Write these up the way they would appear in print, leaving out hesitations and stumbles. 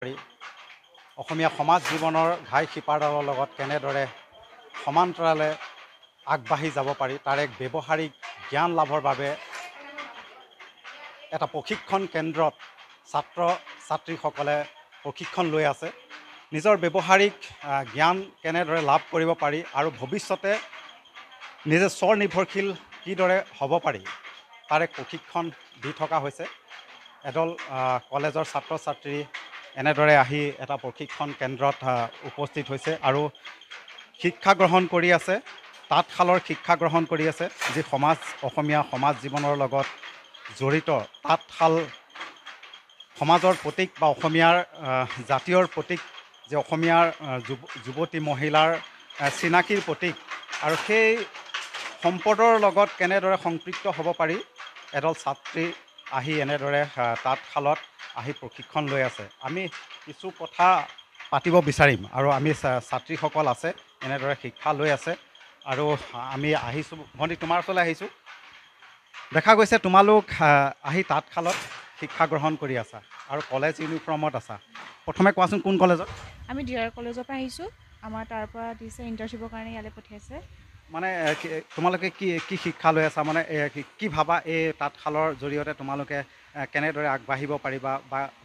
অসমীয়া সমাজ জীৱনৰ ঘাই শিপাডালৰ লগত কেনেদৰে সমান্তৰালে আগবাঢ়ি যাব পাৰি তাৰ এক ব্যৱহাৰিক জ্ঞান লাভৰ বাবে এটা প্ৰশিক্ষণ কেন্দ্ৰত ছাত্ৰ ছাত্ৰীসকলে প্ৰশিক্ষণ লৈ আছে। নিজৰ ব্যৱহাৰিক জ্ঞান কেনেদৰে লাভ কৰিব পাৰি আৰু ভৱিষ্যতে নিজে স্বনিৰ্ভৰশীল কিদৰে হ'ব পাৰি তাৰ এক প্ৰশিক্ষণ দি থকা হৈছে। এদল কলেজৰ ছাত্ৰ ছাত্ৰী এনেদৰে আহি এটা প্ৰশিক্ষণ কেন্দ্ৰত উপস্থিত হৈছে আৰু শিক্ষা গ্ৰহণ কৰি আছে, তাঁতশালৰ শিক্ষা গ্ৰহণ কৰি আছে, যি অসমীয়া সমাজ জীৱনৰ লগত জড়িত। তাঁতশাল সমাজৰ প্ৰতীক বা অসমীয়াৰ জাতীয়ৰ প্ৰতীক, যে অসমীয়াৰ যুৱতী মহিলাৰ চিনাকিৰ প্ৰতীক, আৰু সেই সম্পদৰ লগত কেনেদৰে সম্পৃক্ত হ'ব পাৰি এদল ছাত্ৰী আহি এনেদৰে তাঁতশালত আহি প্ৰশিক্ষণ লৈ আছে। আমি কিছু কথা পাতিব বিচাৰিম আৰু আমি ছাত্ৰীসকল আছে এনেদৰে শিক্ষা লৈ আছে আৰু আমি আহিছোঁ। ভণ্টি, তোমাৰ ওচৰলৈ আহিছোঁ। দেখা গৈছে তোমালোক আহি তাঁতশালত শিক্ষা গ্ৰহণ কৰি আছা আৰু কলেজ ইউনিফৰ্মত আছা। প্ৰথমে কোৱাচোন কোন কলেজত? আমি ডিআৰ কলেজৰ পৰা আহিছোঁ। আমাৰ তাৰ পৰা দিছে ইণ্টাৰ্ণশ্বিপৰ কাৰণে ইয়ালৈ পঠিয়াইছে। মানে তোমালোকে কি কি শিক্ষা লৈ আছা, মানে কি ভাবা এই তাঁতশালৰ জৰিয়তে তোমালোকে কেনেদৰে আগবাঢ়িব পাৰিবা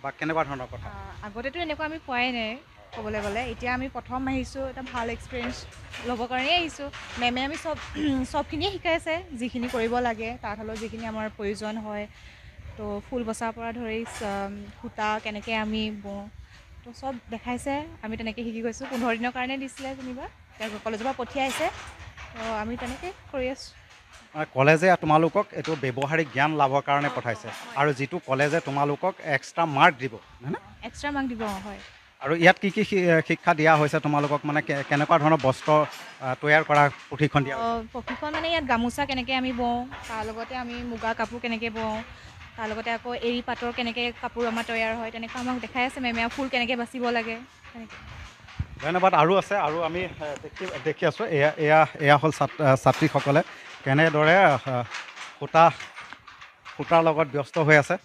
বা কেনেকুৱা ধৰণৰ কথা? আগতেতো এনেকুৱা আমি পোৱাই নাই ক'বলৈ গ'লে। এতিয়া আমি প্ৰথম আহিছোঁ, এটা ভাল এক্সপিৰিয়েঞ্চ ল'বৰ কাৰণেই আহিছোঁ। মেমে আমি চবখিনিয়ে শিকাইছে, যিখিনি কৰিব লাগে তাঁতশালৰ, যিখিনি আমাৰ প্ৰয়োজন হয়। তো ফুল বচাৰ পৰা ধৰি সূতা কেনেকৈ আমি বওঁ, তো চব দেখাইছে। আমি তেনেকৈ শিকি গৈছোঁ। 15 দিনৰ কাৰণে দিছিলে যেনিবা, কলেজৰ পৰা পঠিয়াইছে। তো আমি তেনেকৈ কৰি আছোঁ। কলেজে তোমালোকক এইটো ব্যৱহাৰিক জ্ঞান লাভৰ কাৰণে পঠাইছে আৰু যিটো কলেজে তোমালোকক এক্সট্ৰা মাৰ্ক দিব, হয়নে? এক্সট্ৰা মাৰ্ক দিব, হয়। আৰু ইয়াত কি কি শিক্ষা দিয়া হৈছে তোমালোকক, মানে কেনেকুৱা ধৰণৰ বস্ত্ৰ তৈয়াৰ কৰা প্ৰশিক্ষণ দিয়া হৈছে? প্ৰশিক্ষণ মানে ইয়াত গামোচা কেনেকৈ আমি বওঁ, তাৰ লগতে আমি মুগা কাপোৰ কেনেকৈ বওঁ, তাৰ লগতে আকৌ এৰী পাতৰ কেনেকৈ কাপোৰ আমাৰ তৈয়াৰ হয়, তেনেকুৱা আমাক দেখাই আছে মেমে। ফুল কেনেকৈ বাচিব লাগে তেনেকৈ। ধন্যবাদ। আৰু আছে, আৰু আমি দেখি আছোঁ এয়া হ'ল ছাত্ৰীসকলে কেনেদৰে সূতাৰ লগত ব্যস্ত হৈ আছে।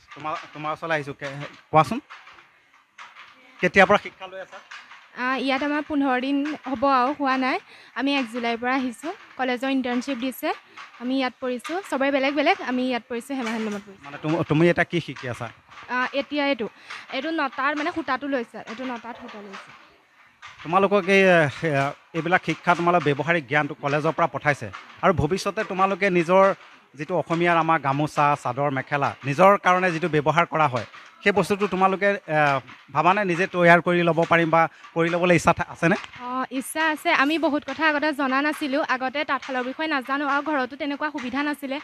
তোমাৰ ওচৰলৈ আহিছোঁ। কোৱাচোন কেতিয়াৰ পৰা শিক্ষা লৈ আছা? ইয়াত আমাৰ 15 দিন হ'ব আৰু হোৱা নাই। আমি 1 জুলাইৰ পৰা আহিছোঁ। কলেজৰ ইণ্টাৰ্ণশ্বিপ দিছে, আমি ইয়াত পৰিছোঁ। চবৰে বেলেগ বেলেগ, আমি ইয়াত পৰিছোঁ, হেমাহেণ্ডলুমত পৰিছোঁ। মানে তুমি এতিয়া কি শিকি আছা? এতিয়া এইটো নটাৰ মানে সূতাটো লৈছে, এইটো নটাত সূতা লৈছে। তোমালোকক এইবিলাক শিক্ষা, তোমালোক ব্যৱহাৰিক জ্ঞানটো কলেজৰ পৰা পঠাইছে আৰু ভৱিষ্যতে তোমালোকে নিজৰ যিটো অসমীয়াৰ আমাৰ গামোচা, চাদৰ, মেখেলা নিজৰ কাৰণে যিটো ব্যৱহাৰ কৰা হয়, সেই বস্তুটো তোমালোকে ভাবানে নিজে তৈয়াৰ কৰি ল'ব পাৰিম বা কৰি ল'বলৈ ইচ্ছা আছেনে? ইচ্ছা আছে। আমি বহুত কথা আগতে জনা নাছিলোঁ, আগতে তাঁতশালৰ বিষয়ে নাজানো আৰু ঘৰতো তেনেকুৱা সুবিধা নাছিলে।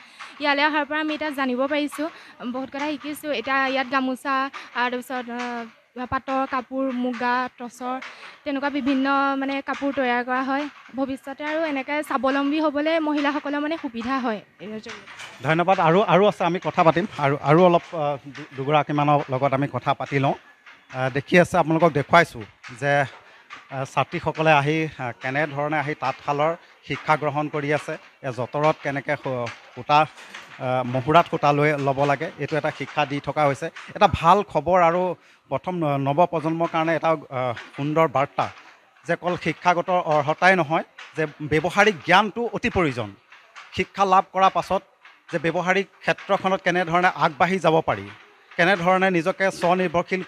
ইয়ালৈ অহাৰ পৰা আমি এতিয়া জানিব পাৰিছোঁ, বহুত কথা শিকিছোঁ। এতিয়া ইয়াত গামোচা, তাৰপিছত পাটৰ কাপোৰ, মুগা, টচৰ, তেনেকুৱা বিভিন্ন মানে কাপোৰ তৈয়াৰ কৰা হয়। ভৱিষ্যতে আৰু এনেকৈ স্বাৱলম্বী হ'বলৈ মহিলাসকলৰ মানে সুবিধা হয়। ধন্যবাদ। আৰু আছে, আমি কথা পাতিম আৰু অলপ দুগৰাকীমানৰ লগত আমি কথা পাতি লওঁ। দেখি আছে, আপোনালোকক দেখুৱাইছোঁ যে ছাত্ৰীসকলে আহি কেনেধৰণে আহি তাঁতশালৰ শিক্ষা গ্ৰহণ কৰি আছে। যঁতৰত কেনেকৈ মহুৰাত সূতা ল'ব লাগে, এইটো এটা শিক্ষা দি থকা হৈছে। এটা ভাল খবৰ আৰু প্ৰথম নৱপ্ৰজন্মৰ কাৰণে এটা সুন্দৰ বাৰ্তা যে অকল শিক্ষাগত অৰ্হতাই নহয়, যে ব্যৱহাৰিক জ্ঞানটো অতি প্ৰয়োজন। শিক্ষা লাভ কৰাৰ পাছত যে ব্যৱহাৰিক ক্ষেত্ৰখনত কেনেধৰণে আগবাঢ়ি যাব পাৰি, কেনেধৰণে নিজকে স্বনিৰ্ভৰশীল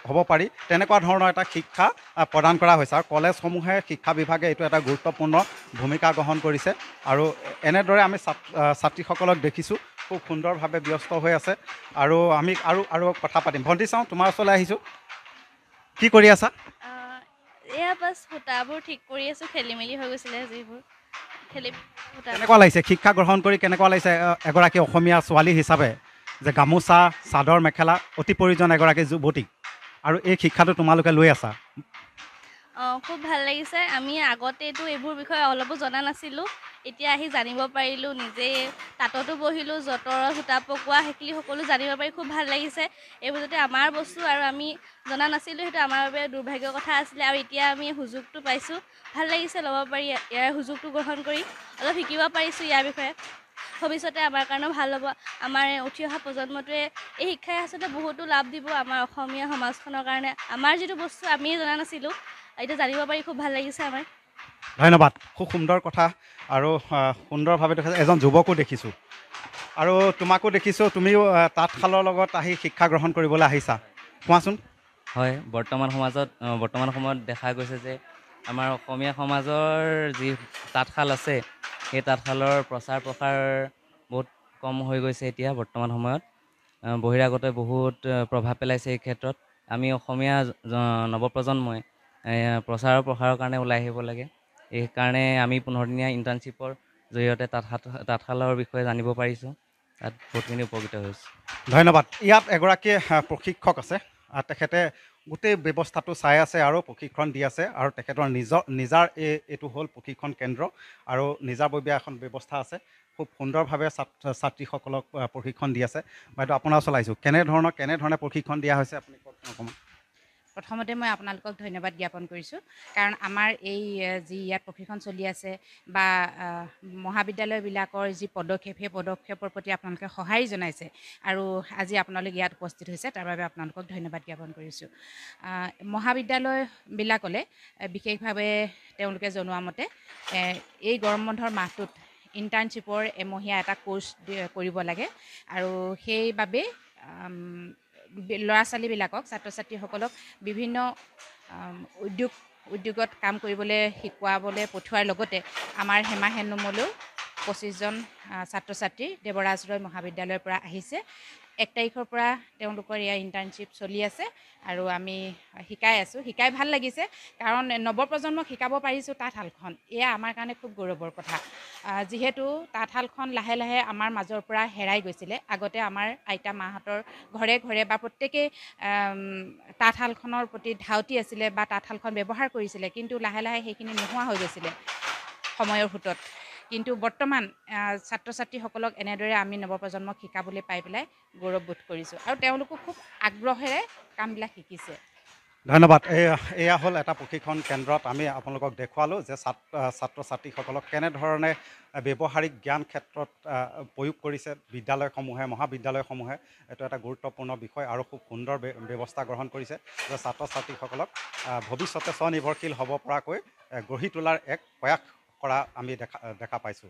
হ'ব পাৰি, তেনেকুৱা ধৰণৰ এটা শিক্ষা প্ৰদান কৰা হৈছে। আৰু কলেজসমূহে, শিক্ষা বিভাগে এইটো এটা গুৰুত্বপূৰ্ণ ভূমিকা গ্ৰহণ কৰিছে। আৰু এনেদৰে আমি ছাত্ৰীসকলক দেখিছোঁ খুব সুন্দৰভাৱে ব্যস্ত হৈ আছে। আৰু আমি আৰু কথা পাতিম। ভণ্টি, চাওঁ তোমাৰ ওচৰলৈ আহিছোঁ। কি কৰি আছা? এয়া বাছ সূতাবোৰ ঠিক কৰি আছোঁ, খেলি মেলি হৈ গৈছিলে যিবোৰ কেনেকুৱা লাগিছে শিক্ষা গ্ৰহণ কৰি? কেনেকুৱা লাগিছে এগৰাকী অসমীয়া ছোৱালী হিচাপে যে গামোচা, চাদৰ, মেখেলা অতি প্ৰয়োজন এগৰাকী যুৱতীক, আৰু এই শিক্ষাটো তোমালোকে লৈ আছা? খুব ভাল লাগিছে। আমি আগতেতো এইবোৰ বিষয়ে অলপো জনা নাছিলোঁ, এতিয়া আহি জানিব পাৰিলোঁ। নিজেই তাঁততো বহিলোঁ, যঁতৰৰ সূতা পকোৱা, সেইখিনি সকলো জানিব পাৰি খুব ভাল লাগিছে। এইবোৰ যাতে আমাৰ বস্তু আৰু আমি জনা নাছিলোঁ, সেইটো আমাৰ বাবে দুৰ্ভাগ্যৰ কথা আছিলে। আৰু এতিয়া আমি সুযোগটো পাইছোঁ, ভাল লাগিছে ল'ব পাৰি। ইয়াৰ সুযোগটো গ্ৰহণ কৰি অলপ শিকিব পাৰিছোঁ ইয়াৰ বিষয়ে। ভৱিষ্যতে আমাৰ কাৰণেও ভাল হ'ব। আমাৰ উঠি অহা প্ৰজন্মটোৱে এই শিক্ষাই আচলতে বহুতো লাভ দিব আমাৰ অসমীয়া সমাজখনৰ কাৰণে। আমাৰ যিটো বস্তু আমিয়ে জনা নাছিলোঁ, এতিয়া জানিব পাৰি খুব ভাল লাগিছে আমাৰ। ধন্যবাদ, খুব সুন্দৰ কথা আৰু সুন্দৰভাৱে দেখাইছে। এজন যুৱকো দেখিছোঁ আৰু তোমাকো দেখিছোঁ, তুমিও তাঁতশালৰ লগত আহি শিক্ষা গ্ৰহণ কৰিবলৈ আহিছা। কোৱাচোন। হয়, বৰ্তমান সময়ত দেখা গৈছে যে আমাৰ অসমীয়া সমাজৰ যি তাঁতশাল আছে সেই তাঁতশালৰ প্ৰচাৰ প্ৰসাৰ বহুত কম হৈ গৈছে এতিয়া বৰ্তমান সময়ত। বহিৰাগতে বহুত প্ৰভাৱ পেলাইছে এই ক্ষেত্ৰত। আমি অসমীয়া নৱপ্ৰজন্মই প্ৰচাৰ প্ৰসাৰৰ কাৰণে ওলাই আহিব লাগে। এইকাৰণে আমি 15 দিনীয়া ইণ্টাৰ্ণশ্বিপৰ জৰিয়তে তাঁতশালৰ বিষয়ে জানিব পাৰিছোঁ। তাত বহুতখিনি উপকৃত হৈছোঁ। ধন্যবাদ। ইয়াত এগৰাকী প্ৰশিক্ষক আছে, তেখেতে গোটেই ব্যৱস্থাটো চাই আছে আৰু প্ৰশিক্ষণ দি আছে আৰু তেখেতৰ নিজাৰ এইটো হ'ল প্ৰশিক্ষণ কেন্দ্ৰ আৰু নিজাববীয়া এখন ব্যৱস্থা আছে। খুব সুন্দৰভাৱে ছাত্ৰীসকলক প্ৰশিক্ষণ দি আছে। বাইদেউ আপোনাৰ ওচৰলৈ আহিছোঁ, কেনেধৰণে প্ৰশিক্ষণ দিয়া হৈছে আপুনি কওকচোন অকণমান। প্ৰথমতে মই আপোনালোকক ধন্যবাদ জ্ঞাপন কৰিছোঁ, কাৰণ আমাৰ এই যি ইয়াত প্ৰশিক্ষণ চলি আছে বা মহাবিদ্যালয়বিলাকৰ যি পদক্ষেপ, সেই পদক্ষেপৰ প্ৰতি আপোনালোকে সঁহাৰি জনাইছে আৰু আজি আপোনালোক ইয়াত উপস্থিত হৈছে, তাৰ বাবে আপোনালোকক ধন্যবাদ জ্ঞাপন কৰিছোঁ। মহাবিদ্যালয়বিলাকলৈ বিশেষভাৱে তেওঁলোকে জনোৱা মতে এই গৰম বন্ধৰ মাহটোত ইণ্টাৰ্ণশ্বিপৰ এমহীয়া এটা কোৰ্চ কৰিব লাগে আৰু সেইবাবে ল'ৰা ছোৱালীবিলাকক, ছাত্ৰ ছাত্ৰীসকলক বিভিন্ন উদ্যোগত কাম কৰিবলৈ শিকোৱাবলৈ পঠোৱাৰ লগতে আমাৰ হেমা হেণ্ডলুমলৈও 25জন ছাত্ৰ ছাত্ৰী দেৱৰাজ ৰয় মহাবিদ্যালয়ৰ পৰা আহিছে। 1 তাৰিখৰ পৰা তেওঁলোকৰ এয়া ইণ্টাৰ্ণশ্বিপ চলি আছে আৰু আমি শিকাই আছোঁ। শিকাই ভাল লাগিছে, কাৰণ নৱপ্ৰজন্মক শিকাব পাৰিছোঁ তাঁতশালখন। এয়া আমাৰ কাৰণে খুব গৌৰৱৰ কথা, যিহেতু তাঁতশালখন লাহে লাহে আমাৰ মাজৰ পৰা হেৰাই গৈছিলে। আগতে আমাৰ আইতা মাহঁতৰ ঘৰে ঘৰে বা প্ৰত্যেকেই তাঁতশালখনৰ প্ৰতি ধাউতি আছিলে বা তাঁতশালখন ব্যৱহাৰ কৰিছিলে, কিন্তু লাহে লাহে সেইখিনি নোহোৱা হৈ গৈছিলে সময়ৰ সোঁতত। কিন্তু বৰ্তমান ছাত্ৰ ছাত্ৰীসকলক এনেদৰে আমি নৱপ্ৰজন্মক শিকাবলৈ পাই পেলাই গৌৰৱবোধ কৰিছোঁ আৰু তেওঁলোকো খুব আগ্ৰহেৰে কামবিলাক শিকিছে। ধন্যবাদ। এয়া হ'ল এটা প্ৰশিক্ষণ কেন্দ্ৰত আমি আপোনালোকক দেখুৱালোঁ যে ছাত্ৰ ছাত্ৰীসকলক কেনেধৰণে ব্যৱহাৰিক জ্ঞান ক্ষেত্ৰত প্ৰয়োগ কৰিছে বিদ্যালয়সমূহে, মহাবিদ্যালয়সমূহে। এইটো এটা গুৰুত্বপূৰ্ণ বিষয় আৰু খুব সুন্দৰ ব্যৱস্থা গ্ৰহণ কৰিছে যে ছাত্ৰ ছাত্ৰীসকলক ভৱিষ্যতে স্বনিৰ্ভৰশীল হ'ব পৰাকৈ গঢ়ি তোলাৰ এক প্ৰয়াস কৰা আমি দেখা পাইছোঁ।